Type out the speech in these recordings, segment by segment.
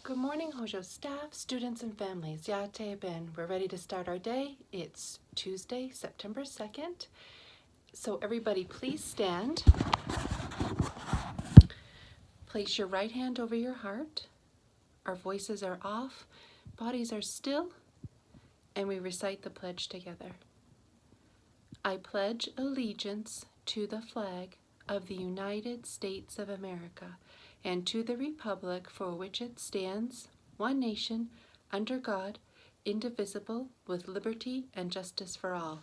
Good morning, Hojo staff, students, and families. Yate Ben. We're ready to start our day. It's Tuesday, September 2nd. So everybody please stand. Place your right hand over your heart. Our voices are off, bodies are still, and we recite the pledge together. I pledge allegiance to the flag of the United States of America and to the republic for which it stands, one nation, under God, indivisible, with liberty and justice for all.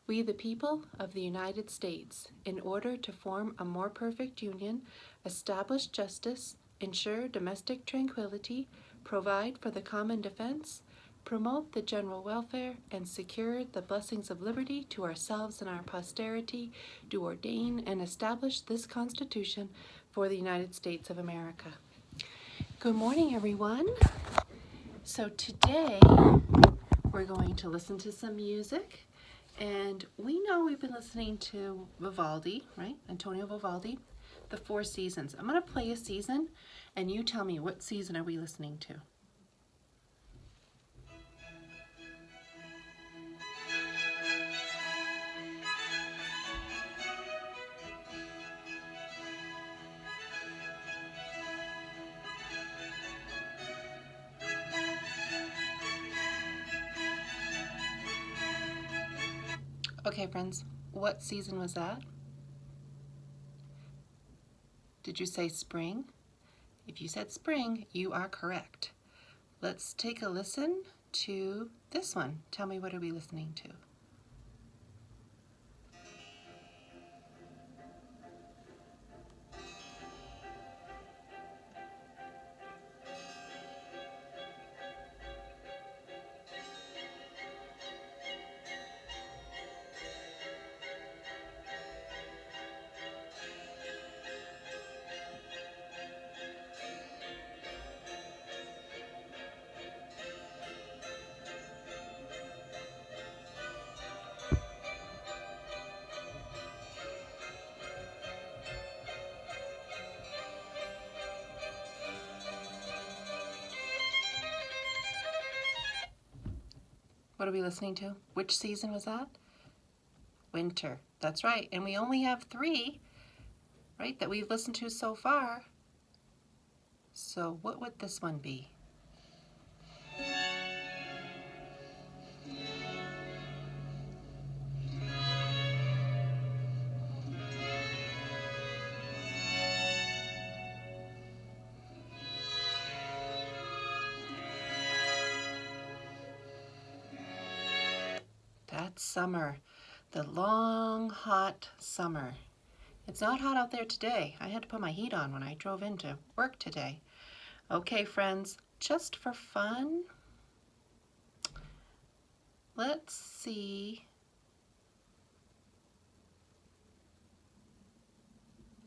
We, the people of the United States, in order to form a more perfect union, establish justice, ensure domestic tranquility, provide for the common defense, promote the general welfare, and secure the blessings of liberty to ourselves and our posterity, do ordain and establish this Constitution for the United States of America. Good morning, everyone. So today we're going to listen to some music, and we know we've been listening to Vivaldi, right? Antonio Vivaldi, The Four Seasons. I'm going to play a season, and you tell me, what season are we listening to? Okay, friends, what season was that? Did you say spring? If you said spring, you are correct. Let's take a listen to this one. Tell me, what are we listening to? What are we listening to? Which season was that? Winter. That's right. And we only have 3, right, that we've listened to so far. So what would this one be? That's summer. The long, hot summer. It's not hot out there today. I had to put my heat on when I drove into work today. Okay, friends, just for fun, let's see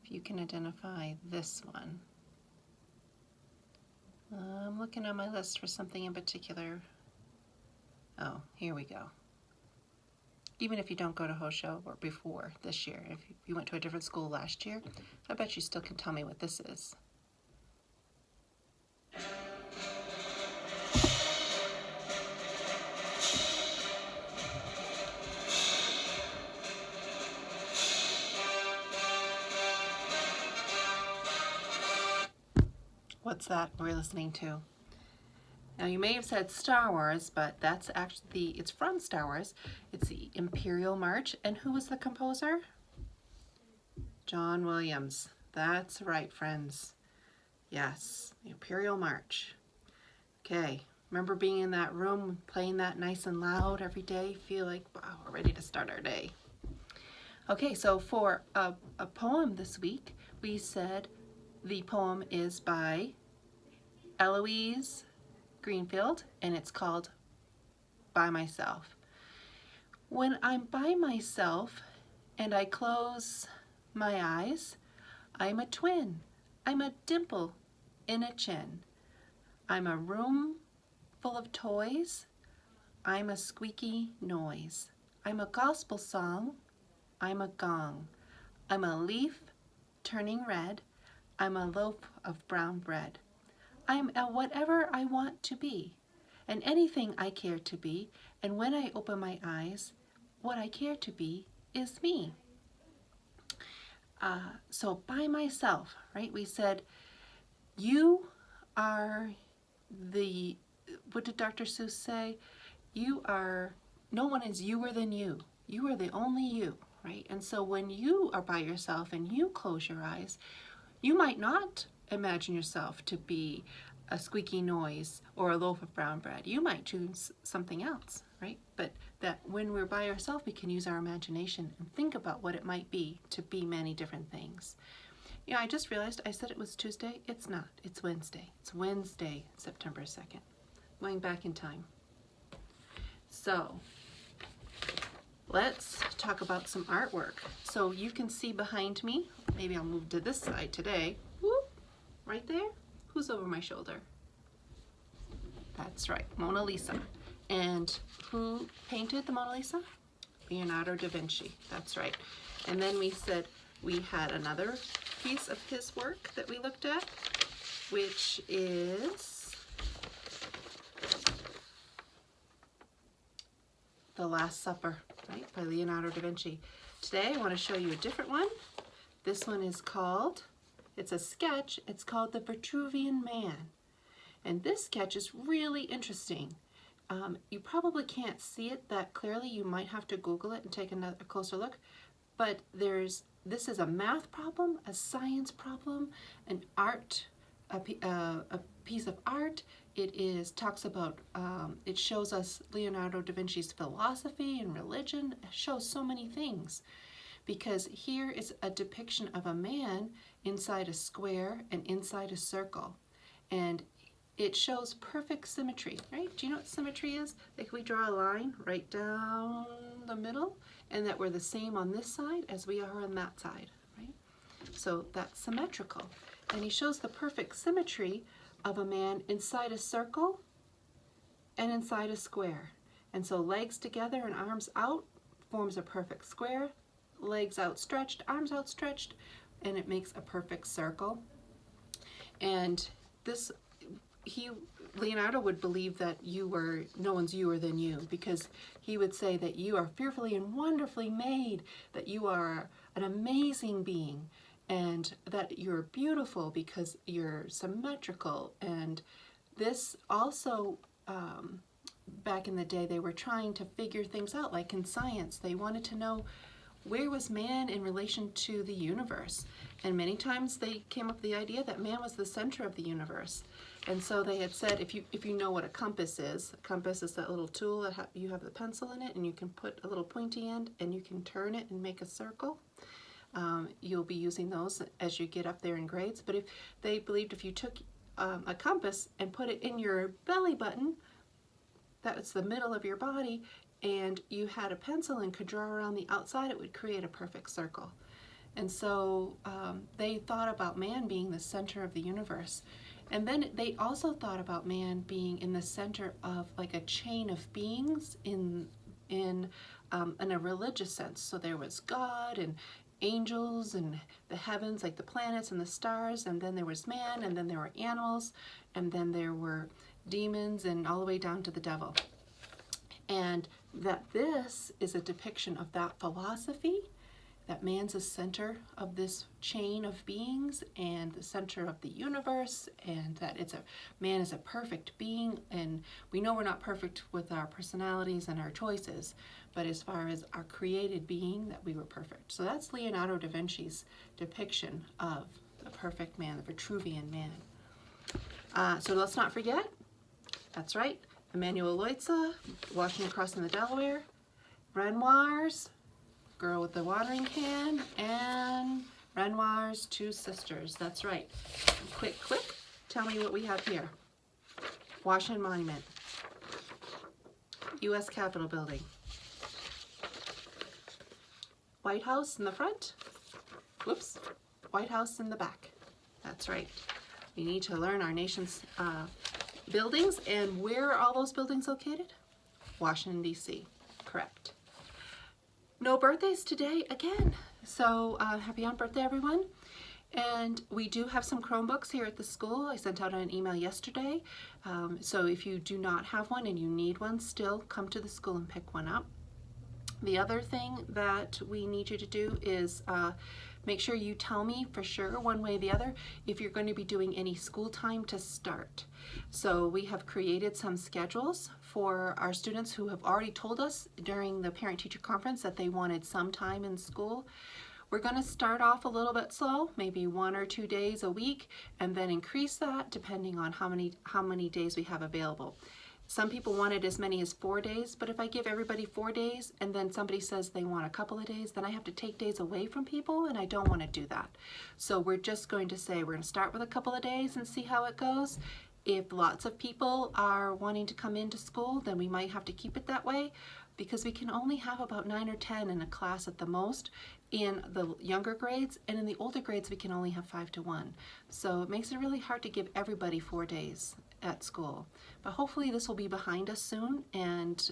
if you can identify this one. I'm looking on my list for something in particular. Oh, here we go. Even if you don't go to Hojo or before this year, if you went to a different school last year, I bet you still can tell me what this is. What's that we're listening to? Now you may have said Star Wars, but that's actually, it's from Star Wars. It's the Imperial March. And who was the composer? John Williams. That's right, friends. Yes, the Imperial March. Okay, remember being in that room, playing that nice and loud every day? Feel like, wow, we're ready to start our day. Okay, so for a poem this week, we said the poem is by Eloise Greenfield, and it's called By Myself. When I'm by myself and I close my eyes, I'm a twin. I'm a dimple in a chin. I'm a room full of toys. I'm a squeaky noise. I'm a gospel song. I'm a gong. I'm a leaf turning red. I'm a loaf of brown bread. I'm whatever I want to be and anything I care to be. And when I open my eyes, what I care to be is me. So by myself, right? We said, you are the, what did Dr. Seuss say? You are, no one is youer than you. You are the only you, right? And so when you are by yourself and you close your eyes, you might not imagine yourself to be a squeaky noise or a loaf of brown bread. You might choose something else, right? But that when we're by ourselves, we can use our imagination and think about what it might be to be many different things. You know, I just realized I said it was Tuesday. It's not. It's Wednesday. It's Wednesday, September 2nd. Going back in time. So let's talk about some artwork. So you can see behind me, maybe I'll move to this side today. Whoop, right there. Who's over my shoulder? That's right, Mona Lisa. And who painted the Mona Lisa? Leonardo da Vinci. That's right. And then we said we had another piece of his work that we looked at, which is The Last Supper, right, by Leonardo da Vinci. Today I want to show you a different one. This one is called, it's a sketch, it's called The Vitruvian Man. And this sketch is really interesting. You probably can't see it that clearly. You might have to Google it and take a closer look. But this is a math problem, a science problem, an art, a piece of art. It talks about, it shows us Leonardo da Vinci's philosophy and religion. It shows so many things. Because here is a depiction of a man inside a square and inside a circle. And it shows perfect symmetry, right? Do you know what symmetry is? Like we draw a line right down the middle and that we're the same on this side as we are on that side, right? So that's symmetrical. And he shows the perfect symmetry of a man inside a circle and inside a square. And so legs together and arms out forms a perfect square, legs outstretched, arms outstretched, and it makes a perfect circle. And this, Leonardo would believe that no one's youer than you, because he would say that you are fearfully and wonderfully made, that you are an amazing being, and that you're beautiful because you're symmetrical. And this also, back in the day, they were trying to figure things out, like in science. They wanted to know, where was man in relation to the universe? And many times they came up with the idea that man was the center of the universe. And so they had said, if you know what a compass is that little tool that you have the pencil in it, and you can put a little pointy end and you can turn it and make a circle. You'll be using those as you get up there in grades. But if they believed if you took a compass and put it in your belly button, that's the middle of your body, and you had a pencil and could draw around the outside, it would create a perfect circle. And so they thought about man being the center of the universe. And then they also thought about man being in the center of like a chain of beings in a religious sense. So there was God and angels and the heavens, like the planets and the stars, and then there was man, and then there were animals, and then there were demons, and all the way down to the devil. And that this is a depiction of that philosophy, that man's the center of this chain of beings and the center of the universe, and that man is a perfect being. And we know we're not perfect with our personalities and our choices, but as far as our created being, that we were perfect. So that's Leonardo da Vinci's depiction of the perfect man, the Vitruvian Man. So let's not forget, that's right, Emanuel Leutze, Washington crossing the Delaware, Renoir's Girl with the Watering Can, and Renoir's Two Sisters. That's right. Quick, tell me what we have here. Washington Monument, U.S. Capitol Building, White House in the front, whoops, White House in the back. That's right. We need to learn our nation's buildings. And where are all those buildings located? Washington, D.C. Correct. No birthdays today again. So happy on birthday, everyone. And we do have some Chromebooks here at the school. I sent out an email yesterday. So if you do not have one and you need one, still come to the school and pick one up. The other thing that we need you to do is make sure you tell me for sure, one way or the other, if you're going to be doing any school time to start. So we have created some schedules for our students who have already told us during the parent-teacher conference that they wanted some time in school. We're going to start off a little bit slow, maybe 1 or 2 days a week, and then increase that depending on how many days we have available. Some people wanted as many as 4 days, but if I give everybody 4 days and then somebody says they want a couple of days, then I have to take days away from people, and I don't want to do that. So we're just going to say we're going to start with a couple of days and see how it goes. If lots of people are wanting to come into school, then we might have to keep it that way, because we can only have about 9 or 10 in a class at the most in the younger grades, and in the older grades we can only have 5 to 1. So it makes it really hard to give everybody 4 days at school. But hopefully this will be behind us soon, and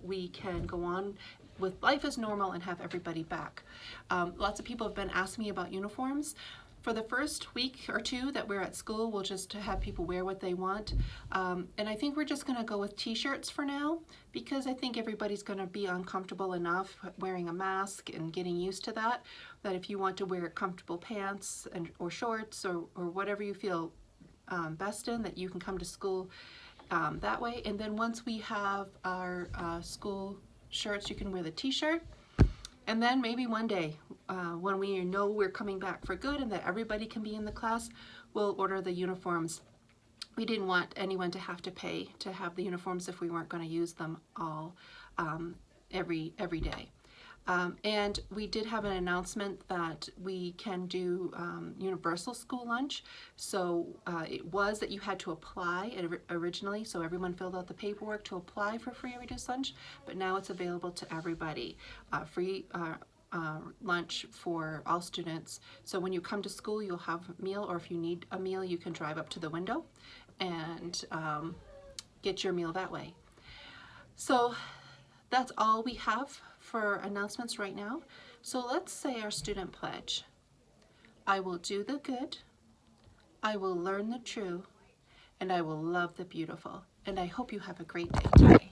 we can go on with life as normal and have everybody back. Lots of people have been asking me about uniforms. For the first week or 2 that we're at school, we'll just have people wear what they want. And I think we're just gonna go with t-shirts for now, because I think everybody's gonna be uncomfortable enough wearing a mask and getting used to that, that if you want to wear comfortable pants or shorts or whatever you feel best in, that you can come to school that way. And then once we have our school shirts, you can wear the t-shirt. And then maybe one day, when we know we're coming back for good and that everybody can be in the class, we'll order the uniforms. We didn't want anyone to have to pay to have the uniforms if we weren't going to use them all every day. And we did have an announcement that we can do universal school lunch. So it was that you had to apply originally, so everyone filled out the paperwork to apply for free or reduced lunch, but now it's available to everybody. Free lunch for all students. So when you come to school, you'll have a meal, or if you need a meal, you can drive up to the window and get your meal that way. So that's all we have for announcements right now. So let's say our student pledge. I will do the good, I will learn the true, and I will love the beautiful. And I hope you have a great day today.